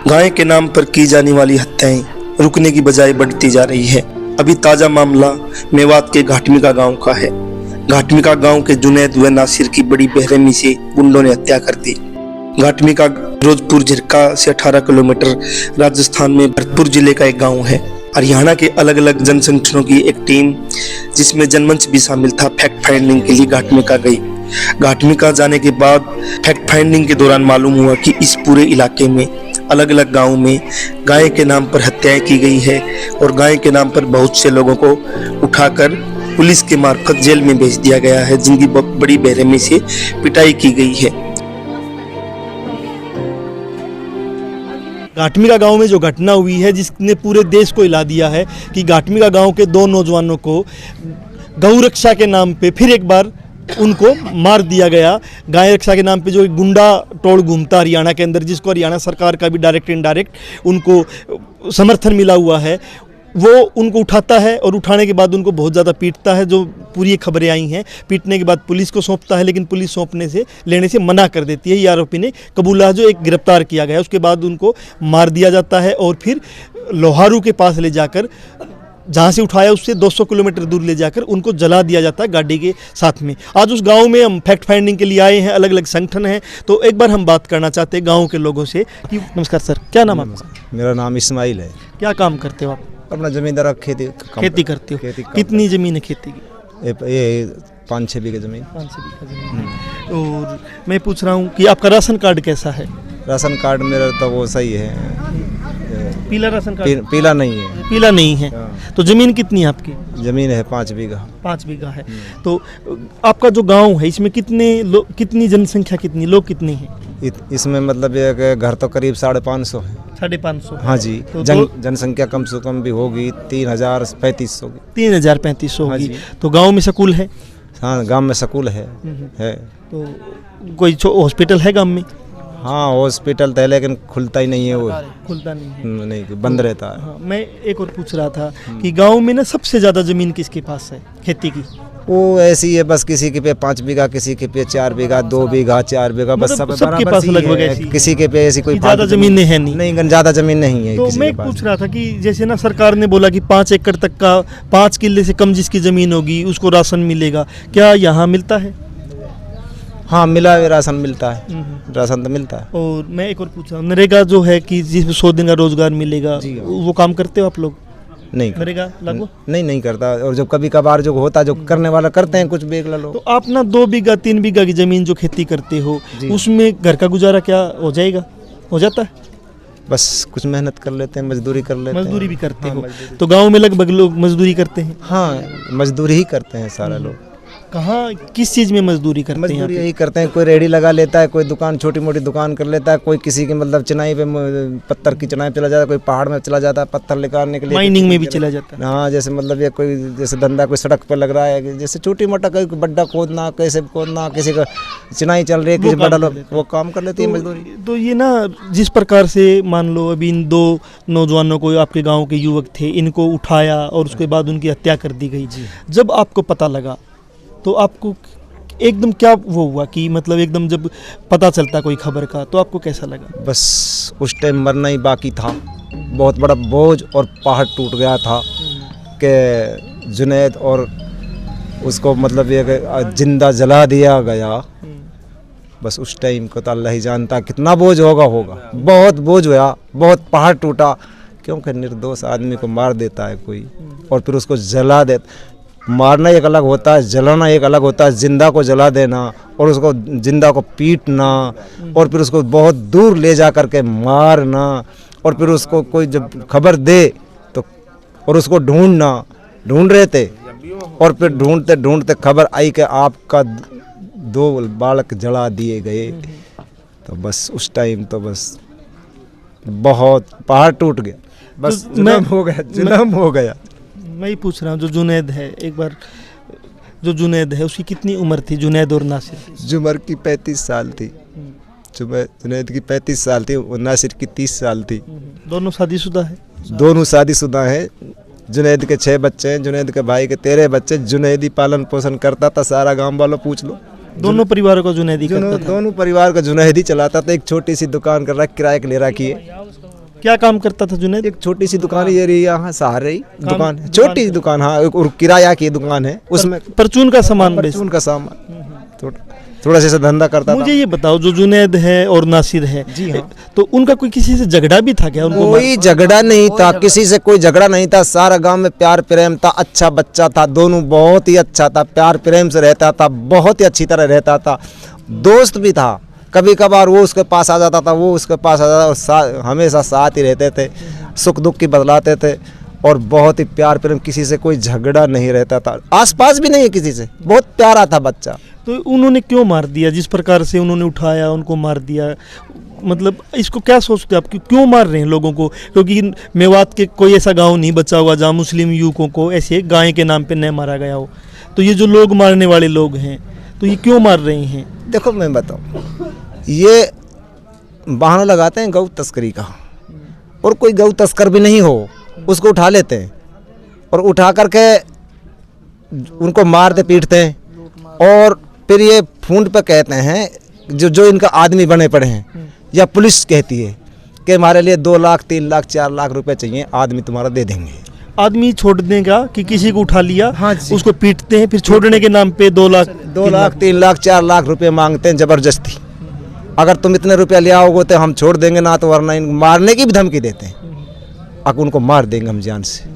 गाय के नाम पर की जाने वाली हत्याएं रुकने की बजाय बढ़ती जा रही है। अभी ताजा मामला मेवात के घाटमिका गांव का है। घाटमिका गांव के जुनैद व नासिर की बड़ी बेरहमी से गुंडों ने हत्या कर दी। घाटमिका फिरोजपुर झिरका से 18 किलोमीटर राजस्थान में भरतपुर जिले का एक गांव है। हरियाणा के अलग अलग जनसंगठनों की एक टीम, जिसमें जनमंच भी शामिल था, फैक्ट फाइंडिंग के लिए घाटमिका गई। घाटमिका जाने के बाद फैक्ट फाइंडिंग के दौरान मालूम हुआ कि इस पूरे इलाके में अलग अलग गांव में गाय के नाम पर हत्याएं की गई है और गाय के नाम पर बहुत से लोगों को उठाकर पुलिस के मार्फत जेल में भेज दिया गया है, जिनकी बड़ी बेरहमी से पिटाई की गई है। घाटमिका गांव में जो घटना हुई है, जिसने पूरे देश को हिला दिया है कि घाटमिका गांव के 2 नौजवानों को गौ रक्षा के नाम पे फिर एक बार उनको मार दिया गया। गाय रक्षा के नाम पे जो एक गुंडा टोल घूमता हरियाणा के अंदर, जिसको हरियाणा सरकार का भी डायरेक्ट इनडायरेक्ट उनको समर्थन मिला हुआ है, वो उनको उठाता है और उठाने के बाद उनको बहुत ज़्यादा पीटता है। जो पूरी खबरें आई हैं, पीटने के बाद पुलिस को सौंपता है, लेकिन पुलिस सौंपने से लेने से मना कर देती है। ये आरोपी ने कबूला, जो एक गिरफ्तार किया गया। उसके बाद उनको मार दिया जाता है और फिर लोहारू के पास ले जाकर, जहाँ से उठाया उससे 200 किलोमीटर दूर ले जाकर उनको जला दिया जाता है गाड़ी के साथ में। आज उस गांव में हम फैक्ट फाइंडिंग के लिए आए हैं, अलग अलग संगठन हैं, तो एक बार हम बात करना चाहते हैं गांव के लोगों से कि नमस्कार सर, क्या नाम आपका? मेरा नाम इस्माइल है। क्या काम करते हो आप? अपना जमींदार खेती करते हो। कितनी ज़मीन है खेती की? ये 5-6 बीघे ज़मीन। 5-6 बीघा ज़मीन। और मैं पूछ रहा हूँ कि आपका राशन कार्ड कैसा है? राशन कार्ड मेरा तो वो सही है, पीला राशन कार्ड? पीला नहीं है। पीला नहीं है। तो ज़मीन कितनी है आपकी? ज़मीन है 5 बीघा। 5 बीघा है। तो आपका जो गांव है, इसमें कितनी जनसंख्या, कितनी लोग कितने हैं? इसमें मतलब ये कि घर तो करीब 550 है। 550? हाँ जी। तो जनसंख्या कम से कम भी होगी 3035 होगी। 3035 होगी। तो गांव में स्कूल है? हाँ, गांव में स्कूल है। तो कोई हॉस्पिटल है गांव में? हाँ, हॉस्पिटल तो है, लेकिन खुलता ही नहीं है। वो खुलता नहीं है? नहीं, बंद रहता है। हाँ, मैं एक और पूछ रहा था कि गांव में ना सबसे ज़्यादा ज़मीन किसके पास है खेती की? वो ऐसी है, बस किसी के पे 5 बीघा, किसी के पे 4 बीघा, 2 बीघा, 4 बीघा, बस मतलब सबके पास लगभग ऐसी। किसी के पे ऐसी कोई ज़्यादा ज़मीन है नहीं ज़्यादा ज़मीन नहीं है। तो मैं पूछ रहा था कि जैसे ना सरकार ने बोला कि 5 एकड़ तक का, 5 किले से कम जिसकी ज़मीन होगी उसको राशन मिलेगा, क्या यहाँ मिलता है? हाँ, मिला है, राशन मिलता है। राशन तो मिलता है। और मैं एक और पूछ रहा हूँ, नरेगा जो है कि जिसमें 100 दिन का रोजगार मिलेगा, वो काम करते हो आप लोग? नहीं, नरेगा लागू नहीं करता। और जो कभी कभार जो होता, जो करने वाला करते हैं, कुछ बेगला लोग। तो आप ना 2 बीघा 3 बीघा की जमीन जो खेती करते हो, उसमें घर का गुजारा क्या हो जाएगा? हो जाता है? बस कुछ मेहनत कर लेते हैं, मजदूरी कर लेते हैं। मजदूरी भी करते हो? तो गाँव में लगभग लोग मजदूरी करते हैं? हाँ, मजदूरी ही करते हैं सारे लोग। कहाँ, किस चीज़ में मजदूरी करते हैं? मजदूरी यही करते हैं। कोई रेडी लगा लेता है, कोई दुकान, छोटी मोटी दुकान कर लेता है, कोई किसी के मतलब चिनाई पे, पत्थर की चिनाई चला जाता है, कोई पहाड़ में चला जाता है पत्थर निकालने के लिए, माइनिंग में भी चला जाता है। हाँ, जैसे मतलब ये कोई जैसे धंधा कोई सड़क पर लग रहा है, जैसे छोटी मोटा कोई गड्ढा खोदना, कैसे खोदना, किसी का चिनाई चल रही है, किसी बड़ा लोग वो काम कर लेते हैं, मजदूरी। तो ये ना, जिस प्रकार से मान लो अभी इन 2 नौजवानों को, आपके गाँव के युवक थे, इनको उठाया और उसके बाद उनकी हत्या कर दी गई, जब आपको पता लगा तो आपको एकदम क्या वो हुआ कि मतलब एकदम जब पता चलता कोई खबर का, तो आपको कैसा लगा? बस उस टाइम मरना ही बाकी था। बहुत बड़ा बोझ और पहाड़ टूट गया था कि जुनैद और उसको मतलब ये जिंदा जला दिया गया। बस उस टाइम को तो अल्लाह ही जानता कितना बोझ होगा। बहुत बोझ हुआ, बहुत पहाड़ टूटा, क्योंकि निर्दोष आदमी को मार देता है कोई और फिर उसको जला देता। मारना एक अलग होता है, जलाना एक अलग होता है। जिंदा को जला देना और उसको जिंदा को पीटना और फिर उसको बहुत दूर ले जा कर के मारना और फिर उसको कोई जब खबर दे तो और उसको ढूंढ रहे थे और फिर ढूंढते ढूंढते खबर आई कि आपका 2 बालक जला दिए गए। तो बस उस टाइम तो बस बहुत पहाड़ टूट गया, बस जुल्म हो गया। मैं ही पूछ रहा हूँ, जो जुनैद है, एक बार जो जुनैद है उसकी कितनी उम्र थी, जुनैद और नासिर? जुमर की 35 साल थी, जुनैद की 35 साल थी और नासिर की 30 साल थी। दोनों शादीशुदा है? दोनों शादीशुदा हैं। जुनैद के 6 बच्चे हैं, जुनैद के भाई के 13 बच्चे। जुनैद ही पालन पोषण करता था, सारा गांव वालों पूछ लो। दोनों परिवारों को जुनैदी करता था। दोनों परिवार का जुनैदी चलाता था। एक छोटी सी दुकान कर रहा, किराए के ले रखी है। क्या काम करता था जुनैद? एक छोटी सी दुकान ये रही यहाँ सहारे ही दुकान, छोटी सी दुकान, हाँ, और किराया की दुकान है, उसमें परचून का सामान परचून का सामान थोड़ा सा धंधा करता था। मुझे ये बताओ, जो जुनैद है और नासिर है, जी हाँ, तो उनका कोई किसी से झगड़ा भी था क्या? उनको कोई झगड़ा नहीं था, किसी से कोई झगड़ा नहीं था। सारा गांव में प्यार प्रेम था। अच्छा बच्चा था, दोनों बहुत ही अच्छा था, प्यार प्रेम से रहता था, बहुत ही अच्छी तरह रहता था। दोस्त भी था, कभी कभार वो उसके पास आ जाता था, वो उसके पास आ जाता था, और हमेशा साथ ही रहते थे, सुख दुख की बदलाते थे, और बहुत ही प्यार प्रेम, किसी से कोई झगड़ा नहीं रहता था, आसपास भी नहीं किसी से, बहुत प्यारा था बच्चा। तो उन्होंने क्यों मार दिया? जिस प्रकार से उन्होंने उठाया, उनको मार दिया, मतलब इसको क्या सोचते हैं आप? क्यों मार रहे हैं लोगों को? क्योंकि मेवात के कोई ऐसा गांव नहीं बचा हुआ जहां मुस्लिम युवकों को ऐसे गाय के नाम पे न मारा गया हो। तो ये जो लोग मारने वाले लोग हैं, तो ये क्यों मार रहे हैं? देखो मैं बताऊँ, ये बहाना लगाते हैं गौ तस्करी का, और कोई गौ तस्कर भी नहीं हो उसको उठा लेते हैं, और उठा करके उनको मारते पीटते हैं, और फिर ये फूंड पे कहते हैं जो इनका आदमी बने पड़े हैं, या पुलिस कहती है कि हमारे लिए 2 लाख 3 लाख 4 लाख रुपए चाहिए, आदमी तुम्हारा दे देंगे। आदमी छोड़ देगा कि किसी को उठा लिया, हाँ जी, उसको पीटते हैं, फिर छोड़ने के नाम पे 2 लाख 3 लाख 4 लाख रुपए मांगते हैं ज़बरदस्ती। अगर तुम इतने रुपया ले आओगे तो हम छोड़ देंगे, ना तो वरना मारने की भी धमकी देते हैं, अब उनको मार देंगे हम जान से।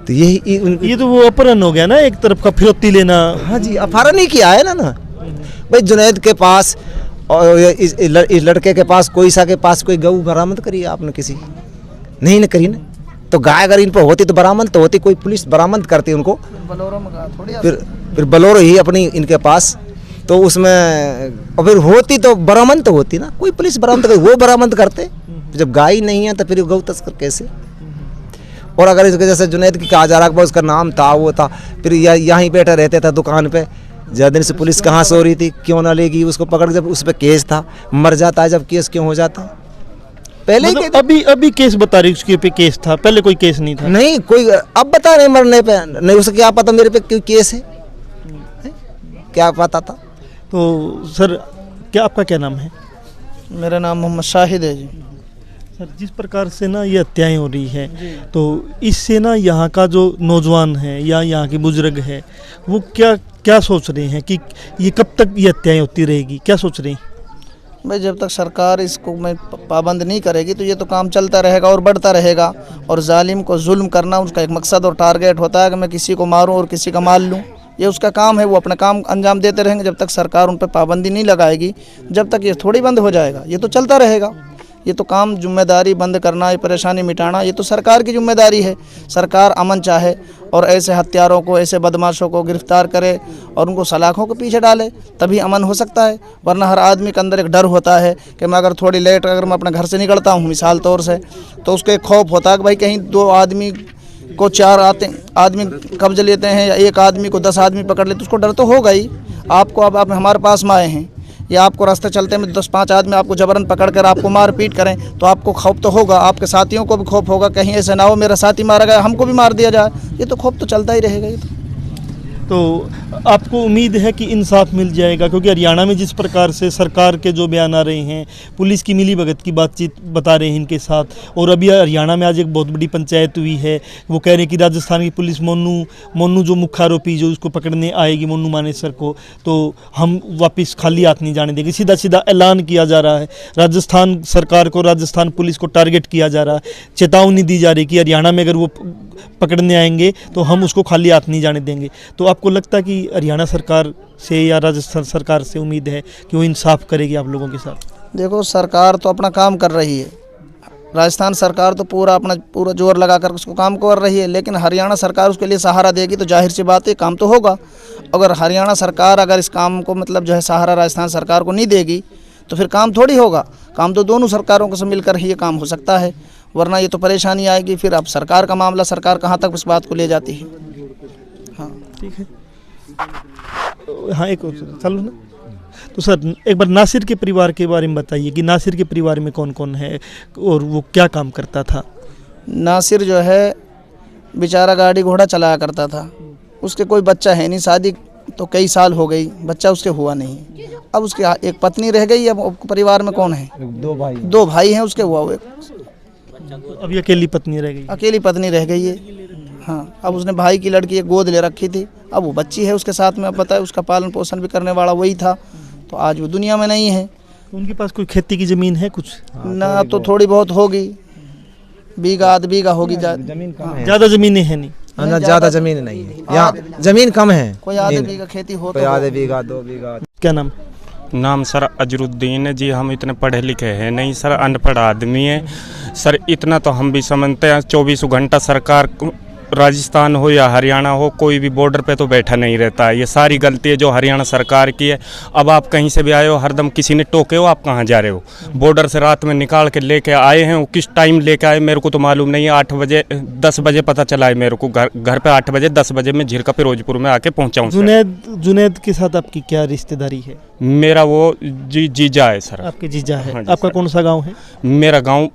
तो ये तो वो अपहरण हो गया ना, एक तरफ का फिरौती लेना। हाँ जी, अपहरण ही किया है ना भाई। जुनैद के पास और इस लड़के के पास, कोई सा के पास कोई गऊ बरामद करी आपने? किसी नहीं न करी ना। तो गाय अगर इन पर होती तो बरामद तो होती, कोई पुलिस बरामद करती उनको, फिर बलोरो ही अपनी इनके पास, तो उसमें और फिर होती तो बरामद तो होती ना, कोई पुलिस बरामद कर, वो बरामद करते। जब गाय नहीं है तो फिर गौ तस्कर कैसे? और अगर इसके जैसे जुनैद की कहा जा रहा है, उसका नाम था, वो था, फिर यहीं बैठे रहते थे दुकान पे, ज़्यादा दिन से पुलिस कहाँ सो रही थी, क्यों ना लेगी उसको पकड़। जब उस पर केस था, मर जाता है जब केस, क्यों हो जाता है? पहले मतलब अभी केस बता रही, उसके पे केस था, पहले कोई केस नहीं था। नहीं कोई, अब बता रहे मरने पे, नहीं उसे क्या पता मेरे पे क्यों केस है, क्या पता था? तो सर, क्या आपका क्या नाम है? मेरा नाम मोहम्मद शाहिद है जी। सर, जिस प्रकार से ना ये हत्याएं हो रही है, तो इससे ना यहाँ का जो नौजवान है या यहाँ के बुजुर्ग है, वो क्या सोच रहे हैं कि ये कब तक ये हत्याएं होती रहेगी? क्या सोच रहे हैं भाई? जब तक सरकार इसको में पाबंद नहीं करेगी तो ये तो काम चलता रहेगा और बढ़ता रहेगा। और जालिम को जुल्म करना उसका एक मकसद और टारगेट होता है कि मैं किसी को मारूं और किसी का मार लूं, ये उसका काम है। वो अपना काम अंजाम देते रहेंगे जब तक सरकार उन पर पाबंदी नहीं लगाएगी, जब तक ये थोड़ी बंद हो जाएगा, ये तो चलता रहेगा। ये तो काम जिम्मेदारी बंद करना, ये परेशानी मिटाना, ये तो सरकार की जिम्मेदारी है। सरकार अमन चाहे और ऐसे हत्यारों को, ऐसे बदमाशों को गिरफ्तार करे और उनको सलाखों के पीछे डाले, तभी अमन हो सकता है। वरना हर आदमी के अंदर एक डर होता है कि मैं अगर थोड़ी लेट अगर मैं अपने घर से निकलता हूँ मिसाल तौर से, तो उसको एक खौफ होता है कि भाई कहीं 2 आदमी को 4 आदमी कब्ज लेते हैं या 1 आदमी को 10 आदमी पकड़ लेते, उसको डर तो होगा ही। आपको अब आप हमारे पास में आए हैं या आपको रास्ते चलते में 10-5 आदमी आपको जबरन पकड़ कर आपको मार पीट करें, तो आपको खौफ तो होगा, आपके साथियों को भी खौफ होगा, कहीं ऐसा ना हो मेरा साथी मारा गया, हमको भी मार दिया जाए। ये तो खौफ तो चलता ही रहेगा। ये तो आपको उम्मीद है कि इंसाफ मिल जाएगा? क्योंकि हरियाणा में जिस प्रकार से सरकार के जो बयान आ रहे हैं, पुलिस की मिलीभगत की बातचीत बता रहे हैं इनके साथ, और अभी हरियाणा में आज एक बहुत बड़ी पंचायत हुई है, वो कह रहे हैं कि राजस्थान की पुलिस मोनू जो मुख्य आरोपी जो उसको पकड़ने आएगी, मोनू मानेसर को, तो हम वापस खाली हाथ नहीं जाने देंगे। सीधा सीधा ऐलान किया जा रहा है, राजस्थान सरकार को, राजस्थान पुलिस को टारगेट किया जा रहा है, चेतावनी दी जा रही है कि हरियाणा में अगर वो पकड़ने आएंगे तो हम उसको खाली हाथ नहीं जाने देंगे। तो आपको लगता है कि हरियाणा सरकार से या राजस्थान सरकार से उम्मीद है कि वो इंसाफ करेगी आप लोगों के साथ? देखो, सरकार तो अपना काम कर रही है, राजस्थान सरकार तो पूरा जोर लगा कर उसको काम कर रही है, लेकिन हरियाणा सरकार उसके लिए सहारा देगी तो जाहिर सी बात है काम तो होगा। अगर हरियाणा सरकार अगर इस काम को मतलब जो है सहारा राजस्थान सरकार को नहीं देगी तो फिर काम थोड़ी होगा। काम तो दोनों सरकारों को से मिलकर ही ये काम हो सकता है, वरना ये तो परेशानी आएगी। फिर अब सरकार का मामला, सरकार कहाँ तक उस बात को ले जाती है। हाँ ठीक है, हाँ एक चलो ना। तो सर, एक बार नासिर के परिवार के बारे में बताइए कि नासिर के परिवार में कौन कौन है और वो क्या काम करता था? नासिर जो है बेचारा गाड़ी घोड़ा चलाया करता था, उसके कोई बच्चा है नहीं, शादी तो कई साल हो गई, बच्चा उसके हुआ नहीं। अब उसके एक पत्नी रह गई, अब परिवार में कौन है? 2 भाई हैं उसके, हुआ एक अभी अकेली पत्नी रह गई। अकेली पत्नी रह गई है। हाँ, अब उसने भाई की लड़की एक गोद ले रखी थी, अब वो बच्ची है उसके साथ में, अब पता है उसका पालन पोषण भी करने वाला वही था, तो आज वो दुनिया में नहीं है। उनके पास कोई खेती की ज़मीन है कुछ? ना तो थोड़ी बहुत होगी, बीघा आध बीघा होगी, जमीन कम है, ज़्यादा ज़मीनें हैं नहीं। ना ज़्यादा जमीन नहीं है यहाँ, जमीन कम है, कोई आधे बीघा खेती हो कोई तो आधे बीघा 2 बीघा। क्या नाम? नाम सर अजरुद्दीन है जी। हम इतने पढ़े लिखे हैं नहीं सर, अनपढ़ आदमी है सर। इतना तो हम भी समझते हैं, 24 घंटा सरकार, राजस्थान हो या हरियाणा हो, कोई भी बॉर्डर पे तो बैठा नहीं रहता है। ये सारी गलती है जो हरियाणा सरकार की है। अब आप कहीं से भी आए हो, हरदम किसी ने टोके हो, आप कहाँ जा रहे हो? बॉर्डर से रात में निकाल के लेके आए हैं, वो किस टाइम लेके आए मेरे को तो मालूम नहीं है। 8 बजे 10 बजे पता चला है मेरे को, घर पे 8 बजे 10 बजे मैं झिरका फिरोजपुर में आके पहुँचा हूँ। जुनैद के साथ आपकी क्या रिश्तेदारी है? मेरा वो जीजा है सर। आपके जीजा है। हाँ जी आपका सर। कौन सा गाँव है? मेरा गांव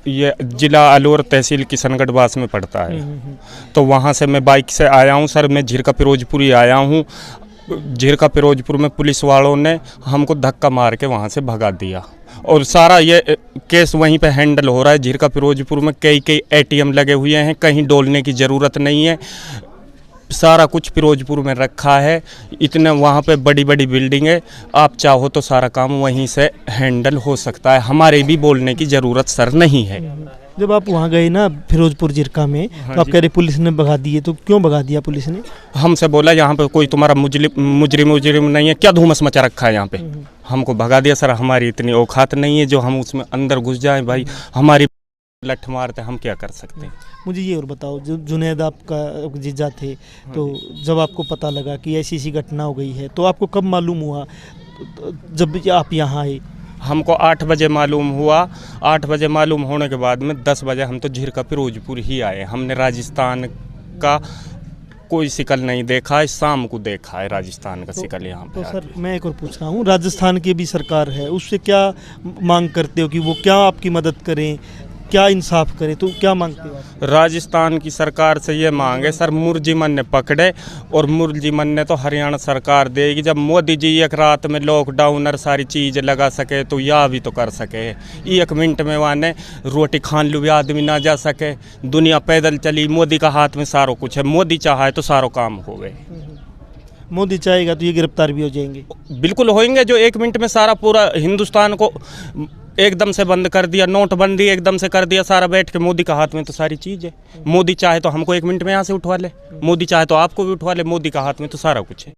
ये जिला अलवर तहसील किशनगढ़ बास में पड़ता है। तो वहाँ से मैं बाइक से आया हूँ सर, मैं झिरका फिरोजपुर ही आया हूँ। झिरका फिरोजपुर में पुलिस वालों ने हमको धक्का मार के वहाँ से भगा दिया, और सारा ये केस वहीं पे हैंडल हो रहा है। झिरका फिरोजपुर में कई ATM लगे हुए हैं, कहीं डोलने की ज़रूरत नहीं है, सारा कुछ फिरोजपुर में रखा है। इतने वहाँ पे बड़ी बड़ी बिल्डिंग है, आप चाहो तो सारा काम वहीं से हैंडल हो सकता है। हमारे भी बोलने की ज़रूरत सर नहीं है। जब आप वहाँ गए ना फिरोजपुर झिरका में, तो आप कह रहे पुलिस ने भगा दिए, तो क्यों भगा दिया पुलिस ने? हमसे बोला यहाँ पे कोई तुम्हारा मुजरिम नहीं है क्या, धूमस मचा रखा है यहाँ पे। हमको भगा दिया सर। हमारी इतनी औकात नहीं है जो हम उसमें अंदर घुस जाएं भाई, हमारी लठ मारते, हम क्या कर सकते हैं। मुझे ये और बताओ, जो जुनैद आपका जीजा थे, तो जब आपको पता लगा कि ऐसी घटना हो गई है, तो आपको कब मालूम हुआ जब आप यहाँ आए? हमको 8 बजे मालूम हुआ। 8 बजे मालूम होने के बाद में 10 बजे हम तो झिरका फिरोजपुर ही आए। हमने राजस्थान का कोई शिकल नहीं देखा है, शाम को देखा है राजस्थान का शिकल यहाँ पे। तो सर मैं एक और पूछ रहा हूँ, राजस्थान की भी सरकार है, उससे क्या मांग करते हो कि वो क्या आपकी मदद करें, क्या इंसाफ करें, तो क्या मांगते हो आप? राजस्थान की सरकार से ये मांगे सर, मुरजिमन ने पकड़े, और मुरजिमन ने तो हरियाणा सरकार देगी। जब मोदी जी एक रात में लॉकडाउन और सारी चीज़ लगा सके तो यह भी तो कर सके। 1 मिनट में वहाँ रोटी खान लू भी आदमी ना जा सके, दुनिया पैदल चली। मोदी का हाथ में सारा कुछ है, मोदी चाहे तो सारो काम हो गए। मोदी चाहेगा तो ये गिरफ्तार भी हो जाएंगे? बिल्कुल होंगे। जो 1 मिनट में सारा पूरा हिंदुस्तान को एकदम से बंद कर दिया, नोटबंदी एकदम से कर दिया, सारा बैठ के मोदी का हाथ में तो सारी चीज़ है। मोदी चाहे तो हमको 1 मिनट में यहाँ से उठवा ले, मोदी चाहे तो आपको भी उठवा ले, मोदी का हाथ में तो सारा कुछ है।